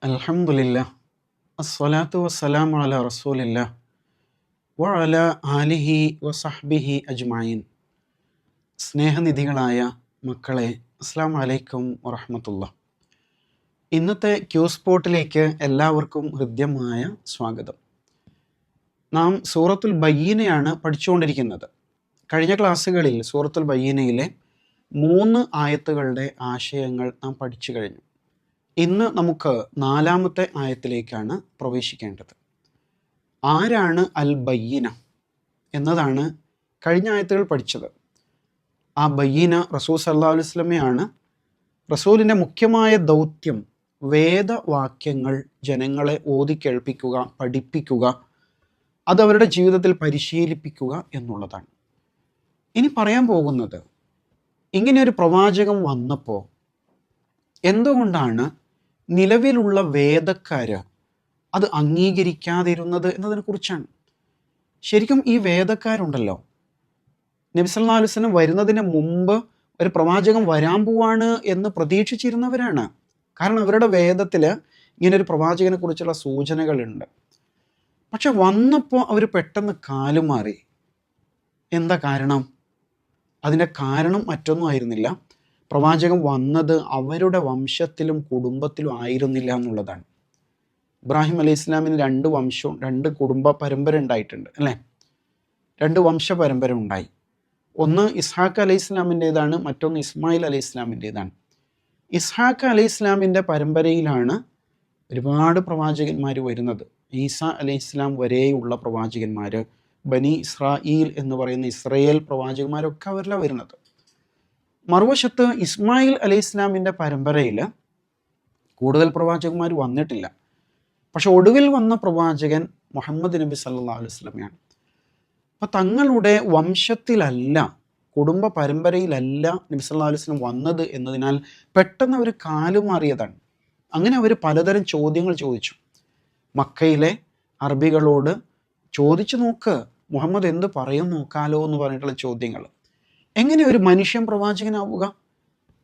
അൽഹംദുലില്ലാ അസ്സലാത്തു വസ്സലാമു അലാ റസൂലില്ലാ വഅലാ ആലിഹി വസഹ്ബിഹി അജ്മഈൻ. സ്നേഹനിധികളായ മക്കളെ, അസ്സലാമു അലൈക്കും വറഹ്മത്തുള്ളാഹി. ഇന്നത്തെ ക്യൂ സ്പോട്ടിലേക്ക് എല്ലാവർക്കും ഹൃദ്യമായ സ്വാഗതം. നാം സൂറത്തുൽ ബയ്യിനയാണ് പഠിച്ചുകൊണ്ടിരിക്കുന്നത്. കഴിഞ്ഞ ക്ലാസ്സുകളിൽ സൂറത്തുൽ ബയ്യിനയിലെ 3 ആയത്തുകളുടെ ആശയങ്ങൾ നാം പഠിച്ചു കഴിഞ്ഞു. ഇന്ന് നമുക്ക് 4-ാമത്തെ ആയത്തിലേക്കാണ് പ്രവേശിക്കേണ്ടത്. ആരാണ് അൽ ബയ്യിന എന്നതാണ് കഴിഞ്ഞ ആയത്തുകൾ പഠിച്ചത്. ആ ബയ്യിന റസൂൽ സല്ലല്ലാഹു അലൈഹി വസല്ലമയാണ്. റസൂലിൻ്റെ മുഖ്യമായ ദൗത്യം വേദവാക്യങ്ങൾ ജനങ്ങളെ ഓതിക്കേൾപ്പിക്കുക, പഠിപ്പിക്കുക, അത് അവരുടെ ജീവിതത്തിൽ പരിശീലിപ്പിക്കുക എന്നുള്ളതാണ്. ഇനി പറയാൻ പോകുന്നത്, ഇങ്ങനെയൊരു പ്രവാചകൻ വന്നപ്പോൾ എന്തുകൊണ്ടാണ് നിലവിലുള്ള വേദക്കാർ അത് അംഗീകരിക്കാതിരുന്നത് എന്നതിനെക്കുറിച്ചാണ്. ശരിക്കും ഈ വേദക്കാരുണ്ടല്ലോ, നബി സല്ലല്ലാഹു അലൈഹി വസല്ലം വരുന്നതിന് മുമ്പ് ഒരു പ്രവാചകൻ വരാൻ പോവാണ് എന്ന് പ്രതീക്ഷിച്ചിരുന്നവരാണ്. കാരണം അവരുടെ വേദത്തിൽ ഇങ്ങനൊരു പ്രവാചകനെ കുറിച്ചുള്ള സൂചനകളുണ്ട്. പക്ഷെ വന്നപ്പോൾ അവർ പെട്ടെന്ന് കാലുമാറി. എന്താ കാരണം? അതിൻ്റെ കാരണം മറ്റൊന്നും ആയിരുന്നില്ല. പ്രവാചകൻ വന്നത് അവരുടെ വംശത്തിലും കുടുംബത്തിലും ആയിരുന്നില്ല എന്നുള്ളതാണ്. ഇബ്രാഹിം അലൈഹി ഇസ്ലാമിന് 2 വംശവും 2 കുടുംബ പരമ്പര ഉണ്ടായിട്ടുണ്ട് അല്ലേ? 2 വംശ പരമ്പര ഉണ്ടായി. ഒന്ന് ഇസ്ഹാഖ് അലൈഹി ഇസ്ലാമിൻ്റേതാണ്, മറ്റൊന്ന് ഇസ്മായിൽ അലൈഹി ഇസ്ലാമിൻ്റേതാണ്. ഇസ്ഹാഖ് അലൈഹി ഇസ്ലാമിൻ്റെ പരമ്പരയിലാണ് ഒരുപാട് പ്രവാചകന്മാർ വരുന്നത്. ഈസ അലൈഹി ഇസ്ലാം വരെയുള്ള പ്രവാചകന്മാർ, ബനി ഇസ്രായേൽ എന്ന് പറയുന്ന ഇസ്രയേൽ പ്രവാചകന്മാരൊക്കെ അവരിലാണ് വരുന്നത്. മറുവശത്ത് ഇസ്മായിൽ അലൈഹി ഇസ്ലാമിൻ്റെ പരമ്പരയിൽ കൂടുതൽ പ്രവാചകന്മാർ വന്നിട്ടില്ല. പക്ഷെ ഒടുവിൽ വന്ന പ്രവാചകൻ മുഹമ്മദ് നബി സല്ലല്ലാഹു അലൈഹി വസല്ലമയാണ്. അപ്പം തങ്ങളുടെ വംശത്തിലല്ല, കുടുംബ പരമ്പരയിലല്ല നബി സല്ലല്ലാഹു അലൈഹി വസല്ലം വന്നത് എന്നതിനാൽ പെട്ടെന്ന് അവർ കാലുമാറിയതാണ്. അങ്ങനെ അവർ പലതരം ചോദ്യങ്ങൾ ചോദിച്ചു. മക്കയിലെ അറബികളോട് ചോദിച്ചു നോക്ക്, മുഹമ്മദ് എന്ത് പറയും നോക്കാലോ എന്ന് പറഞ്ഞിട്ടുള്ള ചോദ്യങ്ങൾ. എങ്ങനെ ഒരു മനുഷ്യൻ പ്രവാചകനാവുക?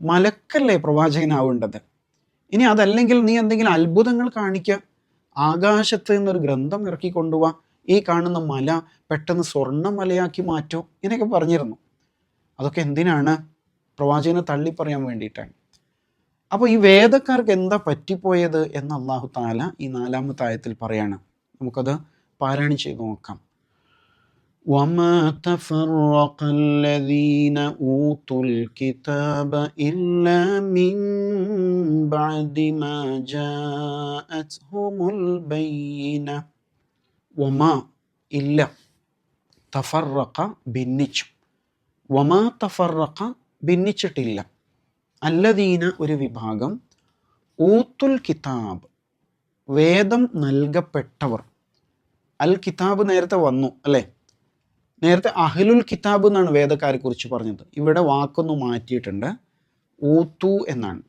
മലക്കല്ലേ പ്രവാചകനാവേണ്ടത്? ഇനി അതല്ലെങ്കിൽ നീ എന്തെങ്കിലും അത്ഭുതങ്ങൾ കാണിക്കുക, ആകാശത്ത് നിന്നൊരു ഗ്രന്ഥം ഇറക്കി കൊണ്ടുപോവാ, ഈ കാണുന്ന മല പെട്ടെന്ന് സ്വർണ്ണ മലയാക്കി മാറ്റോ, ഇങ്ങനെയൊക്കെ പറഞ്ഞിരുന്നു. അതൊക്കെ എന്തിനാണ്? പ്രവാചകനെ തള്ളി പറയാൻ വേണ്ടിയിട്ടാണ്. അപ്പോൾ ഈ വേദക്കാർക്ക് എന്താ പറ്റിപ്പോയത് എന്ന് അല്ലാഹു തആല ഈ 4-ാമത്തെ ആയത്തിൽ പറയാണ്. നമുക്കത് പാരായണം ചെയ്ത് നോക്കാം. وَمَا تَفَرَّقَ الَّذِينَ أُوتُوا الْكِتَابَ إِلَّا مِنْ بَعْدِ مَا جَاءَتْهُمُ الْبَيِّنَةُ. വമാ ഇല്ല, തഫറഖ ഭിന്നിച്ചു, വമാ തഫറഖ ഭിന്നിച്ചിട്ടില്ല, അല്ലദീന ഒരു വിഭാഗം, ഊത്തുൽ കിതാബ് വേദം നൽകപ്പെട്ടവർ. അൽ കിതാബ് നേരത്തെ വന്നു അല്ലേ? നേരത്തെ അഹ്ലുൽ കിതാബ് എന്നാണ് വേദക്കാരെ കുറിച്ച് പറഞ്ഞത്. ഇവിടെ വാക്കൊന്ന് മാറ്റിയിട്ടുണ്ട്, ഊത്തു എന്നാണ്.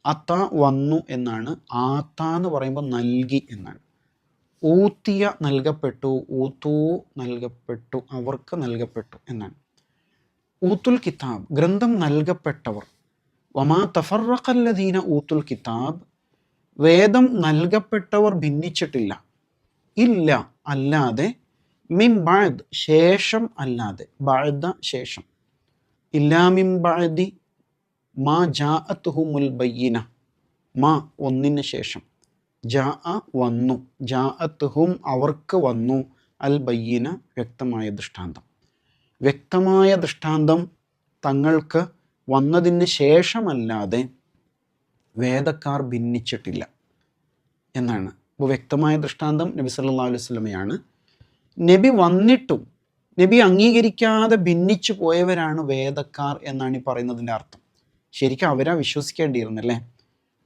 അത്ത വന്നു എന്നാണ്, ആത്ത എന്ന് പറയുമ്പോൾ നൽകി എന്നാണ്. ഊത്തിയ നൽകപ്പെട്ടു, ഊത്തു നൽകപ്പെട്ടു, അവർക്ക് നൽകപ്പെട്ടു എന്നാണ്. ഊത്തുൽ കിതാബ് ഗ്രന്ഥം നൽകപ്പെട്ടവർ. വമാ തഫറഖല്ലദീന ഊത്തുൽ കിതാബ് വേദം നൽകപ്പെട്ടവർ ഭിന്നിച്ചിട്ടില്ല, ഇല്ല അല്ലാതെ, മിൻ ബഅദ് ശേഷം അല്ലാതെ, ബഅദ ശേഷം, ഇല്ലാ മിൻ ബഅദി മാ ജാഅത്ഹുമുൽ ബയ്യിന, മാ ഒന്നിന് ശേഷം, ജാഅ വന്നു, ജാഅത്ഹും അവർക്ക് വന്നു, അൽ ബയ്യിന വ്യക്തമായ ദൃഷ്ടാന്തം. വ്യക്തമായ ദൃഷ്ടാന്തം തങ്ങൾക്ക് വന്നതിന് ശേഷമല്ലാതെ വേദക്കാർ ഭിന്നിച്ചിട്ടില്ല എന്നാണ്. അപ്പോൾ വ്യക്തമായ ദൃഷ്ടാന്തം നബി സല്ലല്ലാഹു അലൈഹി വസല്ലമയാണ്. നബി വന്നിട്ടും നബി അംഗീകരിക്കാതെ ഭിന്നിച്ചു പോയവരാണ് വേദക്കാർ എന്നാണ് ഈ പറയുന്നതിൻ്റെ അർത്ഥം. ശരിക്കും അവരാ വിശ്വസിക്കേണ്ടിയിരുന്നല്ലേ?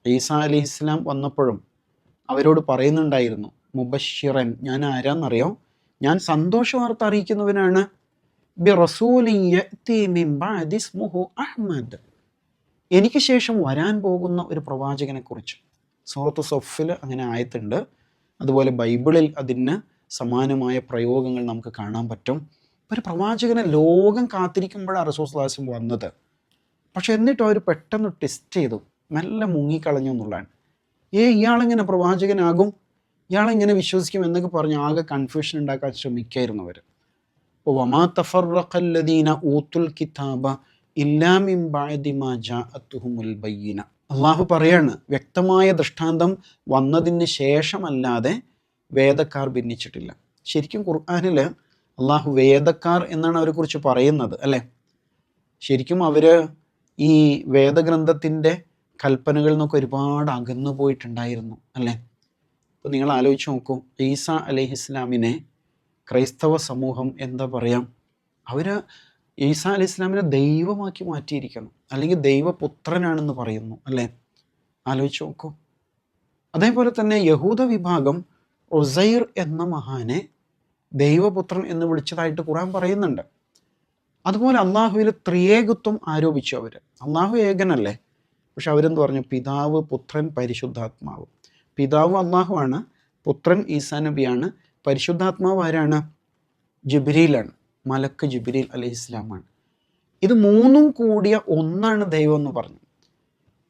ഈസാ അലൈഹി ഇസ്ലാം വന്നപ്പോഴും അവരോട് പറയുന്നുണ്ടായിരുന്നു, മുബശ്ശിറൻ, ഞാൻ ആരാന്നറിയോ? ഞാൻ സന്തോഷ വാർത്ത അറിയിക്കുന്നവനാണ്. ബി റസൂലിൻ യഅതി മിൻ ബഅദി ഇസ്മുഹു അഹ്മദ്, എനിക്ക് ശേഷം വരാൻ പോകുന്ന ഒരു പ്രവാചകനെ കുറിച്ച്. സൂറത്ത് സഫിൽ അങ്ങനെ ആയത്തുണ്ട്. അതുപോലെ ബൈബിളിൽ അതിന് സമാനമായ പ്രയോഗങ്ങൾ നമുക്ക് കാണാൻ പറ്റും. ഒരു പ്രവാചകനെ ലോകം കാത്തിരിക്കുമ്പോഴാണ് റസൂൽ സ്വല്ലല്ലാഹു അലൈഹി വസല്ലം വന്നത്. പക്ഷെ എന്നിട്ട് അവർ പെട്ടെന്ന് ടെസ്റ്റ് ചെയ്തു, നല്ല മുങ്ങിക്കളഞ്ഞു എന്നുള്ളതാണ്. ഇയാളെങ്ങനെ പ്രവാചകനാകും, ഇയാളെങ്ങനെ വിശ്വസിക്കും എന്നൊക്കെ പറഞ്ഞ് ആകെ കൺഫ്യൂഷൻ ഉണ്ടാക്കാൻ ശ്രമിക്കായിരുന്നു അവർ. അപ്പോൾ വമാ തഫറഖല്ലദീന ഊത്തുൽ കിതാബ ഇല്ലാ മിൻ ബഅദി മാ ജാഅത്തുഹുമുൽ ബയ്യിന. അള്ളാഹു പറയാണ്, വ്യക്തമായ ദൃഷ്ടാന്തം വന്നതിന് ശേഷമല്ലാതെ വേദക്കാർ ഭിന്നിച്ചിട്ടില്ല. ശരിക്കും ഖുർആനിൽ അള്ളാഹു വേദക്കാർ എന്നാണ് അവരെക്കുറിച്ച് പറയുന്നത് അല്ലേ. ശരിക്കും അവർ ഈ വേദഗ്രന്ഥത്തിൻ്റെ കൽപ്പനകളിൽ നിന്നൊക്കെ ഒരുപാട് അകന്നു പോയിട്ടുണ്ടായിരുന്നു അല്ലേ. അപ്പോൾ നിങ്ങൾ ആലോചിച്ച് നോക്കൂ, ഈസ അലൈഹിസ്ലാമിനെ ക്രൈസ്തവ സമൂഹം എന്താ പറയാം, അവർ ഈസ അലൈഹി ഇസ്ലാമിനെ ദൈവമാക്കി മാറ്റിയിരിക്കണം, അല്ലെങ്കിൽ ദൈവപുത്രനാണെന്ന് പറയുന്നു അല്ലേ. ആലോചിച്ച് നോക്കൂ. അതേപോലെ തന്നെ യഹൂദ വിഭാഗം ഉസൈർ എന്ന മഹാനെ ദൈവപുത്രൻ എന്ന് വിളിച്ചതായിട്ട് ഖുർആൻ പറയുന്നുണ്ട്. അതുപോലെ അള്ളാഹുവിൽ ത്രിയേകത്വം ആരോപിച്ചു അവർ. അള്ളാഹു ഏകനല്ലേ, പക്ഷെ അവരെന്ത് പറഞ്ഞു, പിതാവ്, പുത്രൻ, പരിശുദ്ധാത്മാവ്. പിതാവ് അള്ളാഹു ആണ്, പുത്രൻ ഈസാ നബിയാണ്, പരിശുദ്ധാത്മാവ് ആരാണ്, ജിബ്രീലാണ്, മലക്ക് ജിബ്രീൽ അലൈഹിസ്ലാമാണ്. ഇത് മൂന്നും കൂടിയ ഒന്നാണ് ദൈവം എന്ന് പറഞ്ഞു.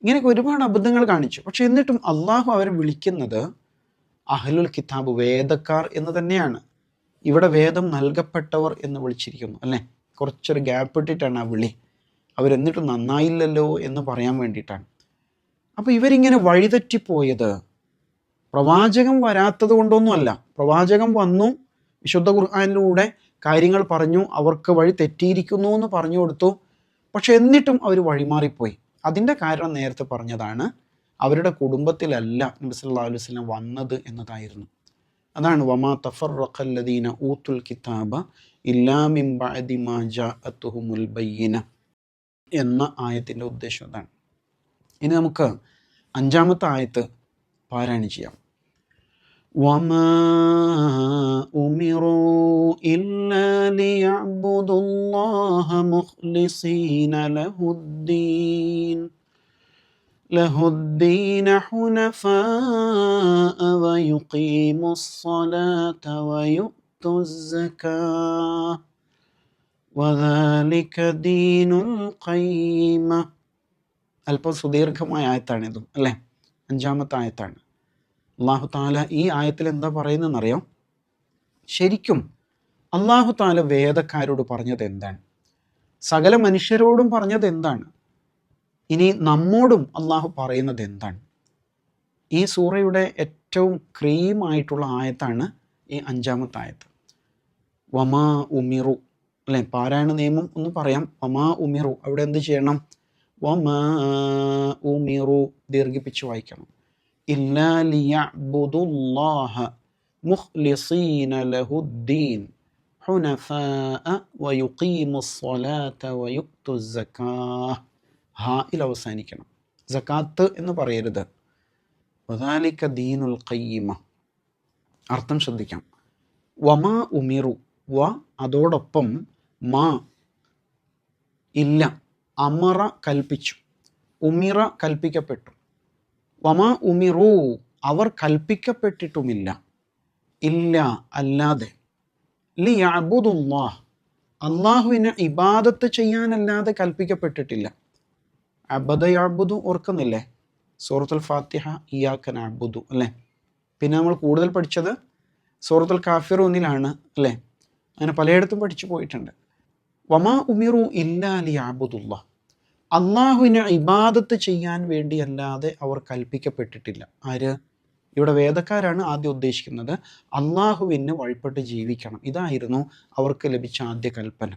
ഇങ്ങനെയൊക്കെ ഒരുപാട് അബദ്ധങ്ങൾ കാണിച്ചു. പക്ഷെ എന്നിട്ടും അള്ളാഹു അവരെ വിളിക്കുന്നത് അഹ്ലുൽ കിതാബ്, വേദക്കാർ എന്ന് തന്നെയാണ്. ഇവിടെ വേദം നൽകപ്പെട്ടവർ എന്ന് വിളിച്ചിരിക്കുന്നു അല്ലേ. കുറച്ചൊരു ഗ്യാപ്പ് ഇട്ടിട്ടാണ് ആ വിളി. അവരെന്നിട്ടും നന്നായില്ലല്ലോ എന്ന് പറയാൻ വേണ്ടിയിട്ടാണ്. അപ്പോൾ ഇവരിങ്ങനെ വഴിതെറ്റിപ്പോയത് പ്രവാചകൻ വരാത്തത് കൊണ്ടൊന്നുമല്ല. പ്രവാചകൻ വന്നു, വിശുദ്ധ ഖുർആനിലൂടെ കാര്യങ്ങൾ പറഞ്ഞു, അവർക്ക് വഴി തെറ്റിയിരിക്കുന്നു എന്ന് പറഞ്ഞു കൊടുത്തു. പക്ഷെ എന്നിട്ടും അവർ വഴിമാറിപ്പോയി. അതിൻ്റെ കാരണം നേരത്തെ പറഞ്ഞതാണ്, അവരുടെ കുടുംബത്തിലല്ല നബി സല്ലല്ലാഹു അലൈഹി വസല്ലം വന്നത് എന്നതായിരുന്നു. അതാണ് വമാ തഫറഖല്ലദീന ഊത്തുൽ കിതാബ ഇല്ലാ മിൻ ബഅദി മാ ജാഅത്തുഹുമുൽ ബയ്യിന എന്ന ആയത്തിൻ്റെ ഉദ്ദേശം അതാണ്. ഇനി നമുക്ക് 5-ാമത്തെ ആയത്ത് പാരായണം ചെയ്യാം. വമാ ഉമിറൂ ഇല്ലാ ലിയഅ്ബുദുല്ലാഹ മുഖ്ലിസീന ലഹുദ്ദീന ഹുനഫാഅ വയുഖീമുസ്സലാത വയു'തുസ്സകാത വദാലിക ദീനുൽ ഖയ്യിമ. അല്പം സുദീർഘമായ ആയത്താണിതും അല്ലേ, 5-ാമത്തെ ആയത്താണ്. അള്ളാഹു താല ഈ ആയത്തിൽ എന്താ പറയുന്നതെന്നറിയാം. ശരിക്കും അള്ളാഹു താല വേദക്കാരോട് പറഞ്ഞത് എന്താണ്, സകല മനുഷ്യരോടും പറഞ്ഞത് എന്താണ്, ഇനി നമ്മോടും അള്ളാഹു പറയുന്നത് എന്താണ്. ഈ സൂറയുടെ ഏറ്റവും ക്രീമായിട്ടുള്ള ആയത്താണ് ഈ 5-ാമത്തെ ആയത്ത്. വമാ ഉമിറു അല്ലേ, പാരായണ നിയമം ഒന്ന് പറയാം. വമാ ഉമിറു, അവിടെ എന്ത് ചെയ്യണം, വമാ ഉമിറു ദീർഘിപ്പിച്ച് വായിക്കണം. ഇല്ലാ ലിയഅ്ബുദുല്ലാഹ മുഖ്ലിസീന ലഹുദ്ദീൻ ഹുനഫാഅ വയുഖീമുസ്സലാത വയു'തുസ്സകാത. ഹായിൽ അവസാനിക്കണം, സകാത്ത് എന്ന് പറയരുത്. വദാലിക ദീനുൽ ഖയ്യിമ. അർത്ഥം ശ്രദ്ധിക്കാം. വമാ ഉമിറു, വ അതോടൊപ്പം മാ ഇല്ല, അമറ കൽപ്പിച്ചു, ഉമിറ കൽപ്പിക്കപ്പെട്ടു. വമാ ഉമിറു അവർ കൽപ്പിക്കപ്പെട്ടിട്ടുമില്ല, ഇല്ല അല്ലാതെ, ലിയഅ്ബുദുല്ലാഹ് അള്ളാഹുവിനെ ഇബാദത്ത് ചെയ്യാനല്ലാതെ കൽപ്പിക്കപ്പെട്ടിട്ടില്ല. അബദ യഅ്ബുദു ഓർക്കുന്നില്ലേ, സൂറത്തുൽ ഫാത്തിഹ ഇയ്യാക നഅ്ബുദു അല്ലേ. പിന്നെ നമ്മൾ കൂടുതൽ പഠിച്ചത് സൂറത്തുൽ കാഫിറൂനിലാണ് അല്ലേ. അങ്ങനെ പലയിടത്തും പഠിച്ചു പോയിട്ടുണ്ട്. വമാ ഉമിറു ഇല്ലാ ലിയഅ്ബുദുല്ലാഹ് അള്ളാഹുവിനെ ഇബാദത്ത് ചെയ്യാൻ വേണ്ടിയല്ലാതെ അവർ കൽപ്പിക്കപ്പെട്ടിട്ടില്ല. ആര്? ഇവിടെ വേദക്കാരാണ് ആദ്യം ഉദ്ദേശിക്കുന്നത്. അള്ളാഹുവിന് വഴിപ്പെട്ട് ജീവിക്കണം, ഇതായിരുന്നു അവർക്ക് ലഭിച്ച ആദ്യ കൽപ്പന.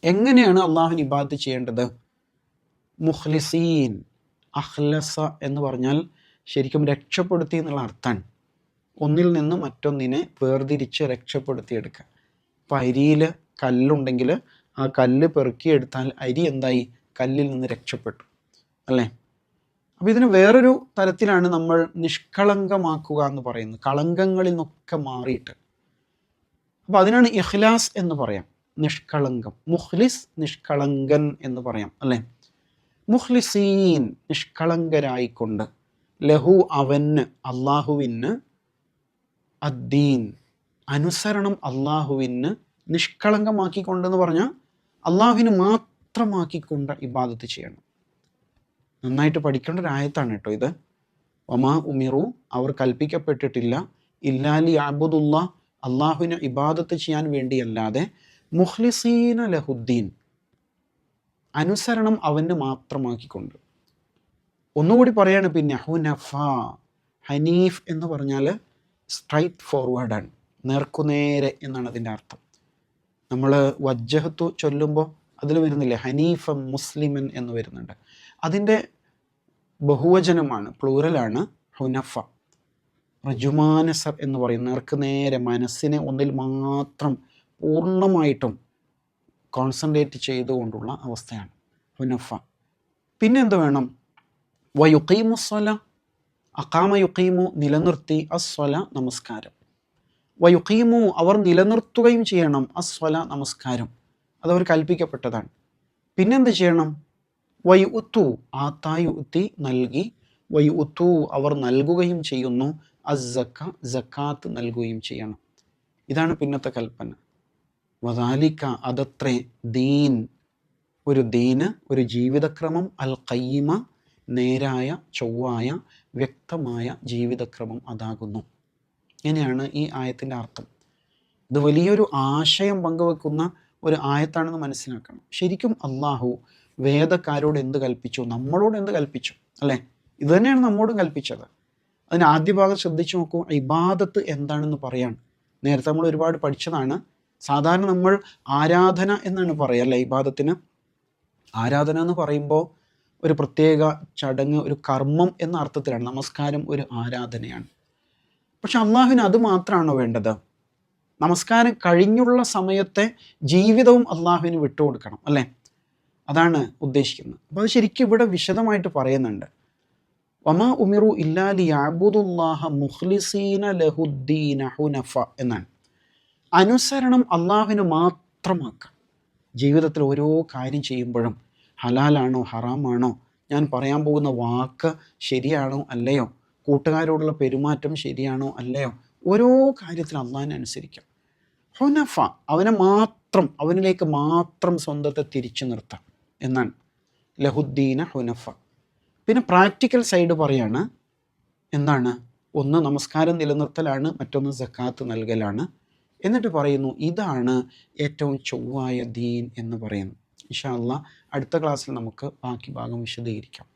എങ്ങനെയാണ് അള്ളാഹുവിന് ഇബാദത്ത് ചെയ്യേണ്ടത്? മുഖ്ലിസീൻ, അഖ്ലസ എന്ന് പറഞ്ഞാൽ ശരിക്കും രക്ഷപ്പെടുത്തി എന്നുള്ള അർത്ഥമാണ്. ഒന്നിൽ നിന്ന് മറ്റൊന്നിനെ വേർതിരിച്ച് രക്ഷപ്പെടുത്തിയെടുക്കുക. ഇപ്പം അരിയിൽ കല്ലുണ്ടെങ്കിൽ ആ കല്ല് പെറുക്കിയെടുത്താൽ അരി എന്തായി, കല്ലിൽ നിന്ന് രക്ഷപ്പെട്ടു അല്ലേ. അപ്പോൾ ഇതിന് വേറൊരു തരത്തിലാണ് നമ്മൾ നിഷ്കളങ്കമാക്കുക എന്ന് പറയുന്നത്, കളങ്കങ്ങളിൽ നിന്നൊക്കെ മാറിയിട്ട്. അപ്പോൾ അതിനാണ് ഇഖ്ലാസ് എന്ന് പറയാം, നിഷ്കളങ്കം. മുഖ്ലിസ് നിഷ്കളങ്കൻ എന്ന് പറയാം അല്ലേ. മുഖ്ലിസീൻ നിഷ്കളങ്കരായിക്കൊണ്ട്, ലഹു അവന്, അള്ളാഹുവിന്, അദ്ദീൻ അനുസരണം അള്ളാഹുവിന് നിഷ്കളങ്കമാക്കിക്കൊണ്ടെന്ന് പറഞ്ഞാൽ അള്ളാഹുവിന് മാത്രമാക്കിക്കൊണ്ട് ഇബാദത്ത് ചെയ്യണം. നന്നായിട്ട് പഠിക്കേണ്ട ഒരു ആയത്താണ് കേട്ടോ ഇത്. വമാ ഉമിറു അവർ കൽപ്പിക്കപ്പെട്ടിട്ടില്ല ഇല്ലാലി അബുദുല്ല അള്ളാഹുവിനെ ഇബാദത്ത് ചെയ്യാൻ വേണ്ടിയല്ലാതെ മുഖ്ലിസീന ലഹുദ്ദീൻ അനുസരണം അവന് മാത്രമാക്കിക്കൊണ്ട്. ഒന്നുകൂടി പറയാണ് പിന്നെ ഹുനഫ. ഹനീഫ് എന്ന് പറഞ്ഞാൽ സ്ട്രൈറ്റ് ഫോർവേഡാണ്, നേർക്കുനേരെ എന്നാണ് അതിൻ്റെ അർത്ഥം. നമ്മൾ വജ്ജഹത്തു ചൊല്ലുമ്പോൾ അതിൽ വരുന്നില്ലേ ഹനീഫ മുസ്ലിമൻ എന്ന് വരുന്നുണ്ട്. അതിൻ്റെ ബഹുവചനമാണ്, പ്ലൂറലാണ് ഹുനഫ. റജുമാനസർ എന്ന് പറയും, നേർക്കുനേരെ മനസ്സിനെ ഒന്നിൽ മാത്രം പൂർണ്ണമായിട്ടും കോൺസെൻട്രേറ്റ് ചെയ്തുകൊണ്ടുള്ള അവസ്ഥയാണ് ഹുനഫ. പിന്നെ എന്ത് വേണം? വയുഖീമു സ്വല, അഖാമ യുഖീമു നിലനിർത്തി, അസ്വല നമസ്കാരം. വയുഖീമു അവർ നിലനിർത്തുകയും ചെയ്യണം, അസ്വല നമസ്കാരം, അതവർ കൽപ്പിക്കപ്പെട്ടതാണ്. പിന്നെന്ത് ചെയ്യണം? വയുഉത്തു ആത്തായുത്തി നൽകി, വയുഉത്തു അവർ നൽകുകയും ചെയ്യുന്നു, അസ്സക്ക സക്കാത്ത് നൽകുകയും ചെയ്യണം. ഇതാണ് പിന്നത്തെ കൽപ്പന. വദാലിക അതത്രേ ദീൻ, ഒരു ദീന്, ഒരു ജീവിതക്രമം, അൽ ഖയ്യിമ നേരായ ചൊവ്വായ വ്യക്തമായ ജീവിതക്രമം അതാകുന്നു. ഇങ്ങനെയാണ് ഈ ആയത്തിൻ്റെ അർത്ഥം. ഇത് വലിയൊരു ആശയം പങ്കുവെക്കുന്ന ഒരു ആയത്താണെന്ന് മനസ്സിലാക്കണം. ശരിക്കും അള്ളാഹു വേദക്കാരോട് എന്ത് കൽപ്പിച്ചു, നമ്മളോട് എന്ത് കൽപ്പിച്ചു, അല്ലേ? ഇത് തന്നെയാണ് നമ്മോടും കൽപ്പിച്ചത്. അതിന് ആദ്യ ഭാഗം ശ്രദ്ധിച്ചു നോക്കൂ. ഇബാദത്ത് എന്താണെന്ന് പറയാണ്. നേരത്തെ നമ്മൾ ഒരുപാട് പഠിച്ചതാണ്. സാധാരണ നമ്മൾ ആരാധന എന്നാണ് പറയുക, അല്ലേ? ഇബാദത്തിന് ആരാധന എന്ന് പറയുമ്പോൾ ഒരു പ്രത്യേക ചടങ്ങ്, ഒരു കർമ്മം എന്ന അർത്ഥത്തിലാണ്. നമസ്കാരം ഒരു ആരാധനയാണ്. പക്ഷെ അള്ളാഹുവിന് അത് മാത്രമാണോ വേണ്ടത്? നമസ്കാരം കഴിഞ്ഞുള്ള സമയത്തെ ജീവിതവും അള്ളാഹുവിന് വിട്ടുകൊടുക്കണം, അല്ലേ? അതാണ് ഉദ്ദേശിക്കുന്നത്. അപ്പോൾ അത് ശരിക്കും ഇവിടെ വിശദമായിട്ട് പറയുന്നുണ്ട്. വമാ ഉമിറു ഇല്ലാ ലിയഅ്ബുദുല്ലാഹ മുഖ്ലിസീന ലഹുദ്ദീന ഹുനഫ എന്നാണ്. അനുസരണം അള്ളാഹുവിന് മാത്രമാക്കാം. ജീവിതത്തിൽ ഓരോ കാര്യം ചെയ്യുമ്പോഴും ഹലാലാണോ ഹറാമാണോ, ഞാൻ പറയാൻ പോകുന്ന വാക്ക് ശരിയാണോ അല്ലയോ, കൂട്ടുകാരോടുള്ള പെരുമാറ്റം ശരിയാണോ അല്ലയോ, ഓരോ കാര്യത്തിലും അള്ളാഹിനെ അനുസരിക്കാം. ഹുനഫ, അവനെ മാത്രം, അവനിലേക്ക് മാത്രം സ്വന്തത്തെ തിരിച്ചു നിർത്താം എന്നാണ് ലഹുദ്ദീന ഹുനഫ. പിന്നെ പ്രാക്ടിക്കൽ സൈഡ് പറയാണ്. എന്താണ്? ഒന്ന് നമസ്കാരം നിലനിർത്തലാണ്, മറ്റൊന്ന് സക്കാത്ത് നൽകലാണ്. എന്നിട്ട് പറയുന്നു ഇതാണ് ഏറ്റവും ചൊവ്വായ ദീൻ എന്ന് പറയുന്നു. ഇൻഷാ അല്ലാഹ് അടുത്ത ക്ലാസ്സിൽ നമുക്ക് ബാക്കി ഭാഗം വിശദീകരിക്കാം.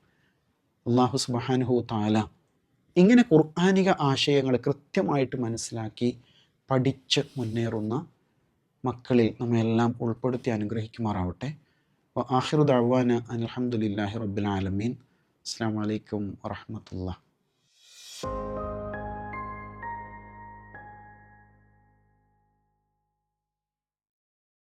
അല്ലാഹു സുബ്ഹാനഹു തആല ഇങ്ങനെ ഖുർആനിക ആശയങ്ങൾ കൃത്യമായിട്ട് മനസ്സിലാക്കി പഠിച്ച് മുന്നേറുന്ന മക്കളിൽ നമ്മയെല്ലാം ഉൾപ്പെടുത്തി അനുഗ്രഹിക്കുമാറാവട്ടെ. ആഖിറു ദഅ്വാന അൽഹംദുലില്ലാഹി റബ്ബിൽ ആലമീൻ. അസ്സലാമു അലൈക്കും വറഹ്മത്തുള്ളാഹി.